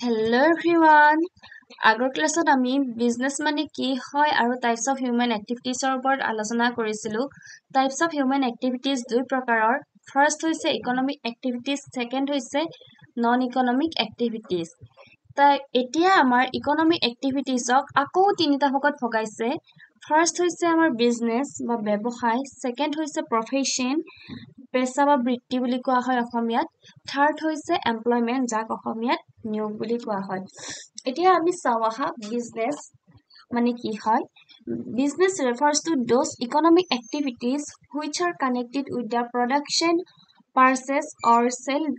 Hello everyone. আগৰ ক্লাছত আমি বিজনেছ মানে কি হয় আৰু টাইপছ অফ হিউমেন এক্টিভিটিছৰ ওপৰত আলোচনা কৰিছিলোঁ। টাইপছ অফ হিউমেন এক্টিভিটিছ দুই প্ৰকাৰৰ। ফাৰ্ষ্ট হৈছে ইকনমিক এক্টিভিটিছ, ছেকেণ্ড হৈছে নন ইকনমিক এক্টিভিটিছ। এতিয়া আমাৰ ইকনমিক এক্টিভিটিছক আকৌ তিনিটা ভাগত ভগাইছে। ফাৰ্ষ্ট হৈছে আমাৰ বিজনেছ বা ব্যৱসায়, ছেকেণ্ড হৈছে প্ৰফেশ্যন, পেছা বা বৃত্তি বুলি কোৱা হয় অসমীয়াত, থাৰ্ড হৈছে এমপ্লয়মেণ্ট, যাক অসমীয়াত নিয়োগ বুলি কোৱা হয়। এতিয়া আমি চাওঁ আহা বিজনেছ মানে কি হয়। Business refers to those economic activities which are connected with the production, purchase or sale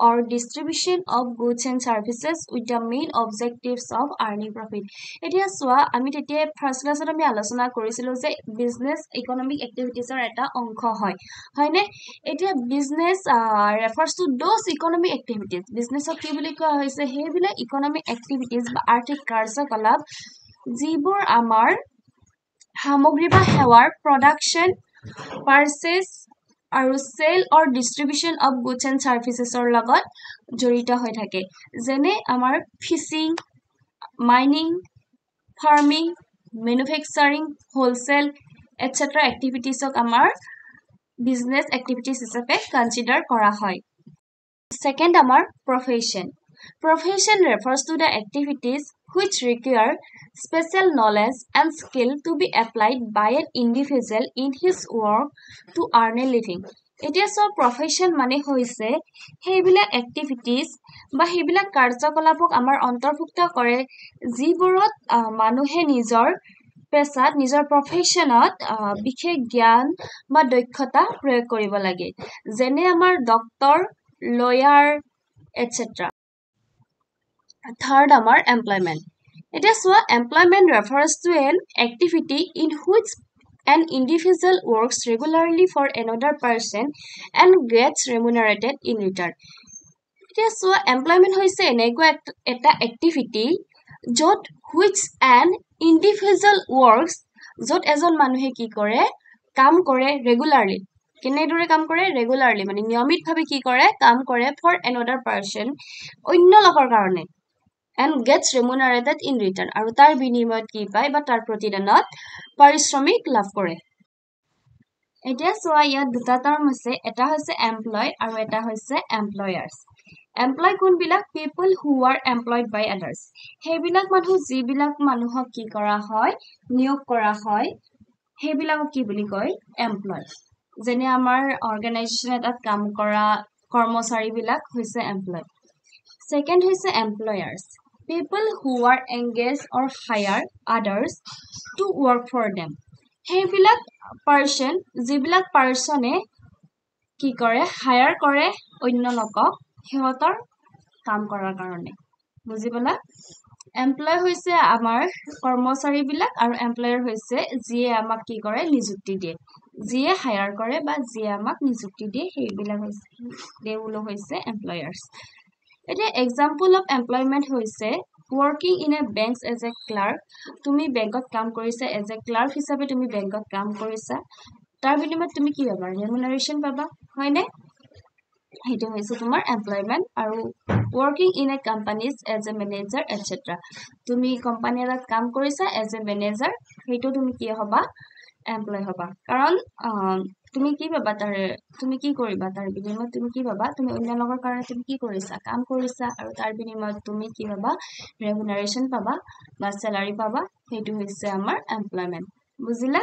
or distribution of goods and services with the main objectives of earning profit. এতিয়া চোৱা, আমি তেতিয়া ফাৰ্ষ্ট ক্লাছত আমি আলোচনা কৰিছিলোঁ যে বিজনেছ ইকনমিক এক্টিভিটিছৰ এটা অংশ হয়, হয়নে? এতিয়া business refers to those economic activities. বিজনেছক কি বুলি কোৱা হৈছে? সেইবিলাক ইকনমিক এক্টিভিটিজ বা আৰ্থিক কাৰ্যকলাপ যিবোৰ আমাৰ সামগ্ৰী বা সেৱাৰ প্ৰডাকশ্যন, পাৰ্চেছ আৰু sale or distribution of goods and ছাৰ্ভিচেছৰ লগত জড়িত হৈ থাকে। যেনে আমাৰ fishing, mining, farming, manufacturing, wholesale etcetera activities আমাৰ বিজনেছ এক্টিভিটিছ হিচাপে কনচিডাৰ কৰা হয়। ছেকেণ্ড আমাৰ profession. Profession refers to the activities which require special knowledge and skill to be applied by an individual in his work to earn a living. এতিয়া চোৱা, profession মানে হৈছে সেইবিলাক এক্টিভিটিজ বা সেইবিলাক কাৰ্যকলাপক আমাৰ অন্তৰ্ভুক্ত কৰে যিবোৰত মানুহে নিজৰ পেছাত, নিজৰ প্ৰফেশ্যনত বিশেষ জ্ঞান বা দক্ষতা প্ৰয়োগ কৰিব লাগে। যেনে আমাৰ ডক্তৰ, লয়াৰ এটচেট্ৰা। থাৰ্ড আমাৰ এমপ্লয়মেণ্ট। এতিয়া চোৱা, employment refers to an activity in which an individual works regularly for another person and gets remunerated in return. এতিয়া চোৱা, এমপ্লয়মেণ্ট হৈছে এনেকুৱা এটা এক্টিভিটি য'ত which an individual works, য'ত এজন মানুহে কি কৰে, কাম কৰে ৰেগুলাৰলি। কেনেদৰে কাম কৰে? ৰেগুলাৰলি মানে নিয়মিতভাৱে কি কৰে, কাম কৰে ফৰ another person, অন্য লোকৰ কাৰণে, and gets remunerated in return, আৰু তাৰ বিনিময়ত কি পায় বা তাৰ প্ৰতিদানত পাৰিশ্ৰমিক লাভ কৰে। এতিয়া চোৱা, ইয়াত দুটা টাৰ্ম আছে, এটা হৈছে এমপ্লয় আৰু এটা হৈছে এমপ্লয়াৰ্ছ। এমপ্লয় কোনবিলাক? People who are employed by others. সেইবিলাক মানুহ যিবিলাক মানুহক কি কৰা হয়, নিয়োগ কৰা হয়, সেইবিলাকক কি বুলি কয়? এমপ্লয়। যেনে আমাৰ অৰ্গেনাইজেশ্যন এটাত কাম কৰা কৰ্মচাৰীবিলাক হৈছে এমপ্লয়। ছেকেণ্ড হৈছে এমপ্লয়াৰ্ছ। People who are engaged or hire others to work for them. সেইবিলাক পাৰ্চন, যিবিলাক পাৰ্চনে কি কৰে, হায়াৰ কৰে অন্য লোকক সিহঁতৰ কাম কৰাৰ কাৰণে। বুজি পালা? এমপ্লয় হৈছে আমাৰ কৰ্মচাৰীবিলাক আৰু এমপ্লয়াৰ হৈছে যিয়ে আমাক কি কৰে, নিযুক্তি দিয়ে। যিয়ে হায়াৰ কৰে বা যিয়ে আমাক নিযুক্তি দিয়ে, সেইবিলাক হৈছে তেওঁলোক হৈছে এমপ্লয়াৰ্ছ। এতিয়া এক্সাম্পল অফ এমপ্লয়মেণ্ট হৈছে working in a bank as a clerk. তুমি বেংকত কাম কৰিছা, এজ এ ক্লাৰ্ক হিচাপে তুমি বেংকত কাম কৰিছা, তাৰ বিনিময়ত তুমি কি পাবা? ৰেমুনাৰেশ্যন পাবা, হয়নে? সেইটো হৈছে তোমাৰ এমপ্লয়মেণ্ট। আৰু working in a companies as a manager etcetera. তুমি কোম্পানী এটাত কাম কৰিছা এজ এ মেনেজাৰ, সেইটো তুমি কি হ'বা? এমপ্লয় হ'বা। কাৰণ তুমি কি পাবা, তুমি কি কৰিবা তাৰ বিনিময়ত? তুমি কি পাবা? তুমি অন্য লোকৰ কাৰণে তুমি কি কৰিছা? কাম কৰিছা, আৰু তাৰ বিনিময়ত তুমি কি পাবা? ৰেমুনাৰেশ্যন পাবা বা চেলাৰী পাবা। সেইটো হৈছে আমাৰ এমপ্লয়মেণ্ট। বুজিলা?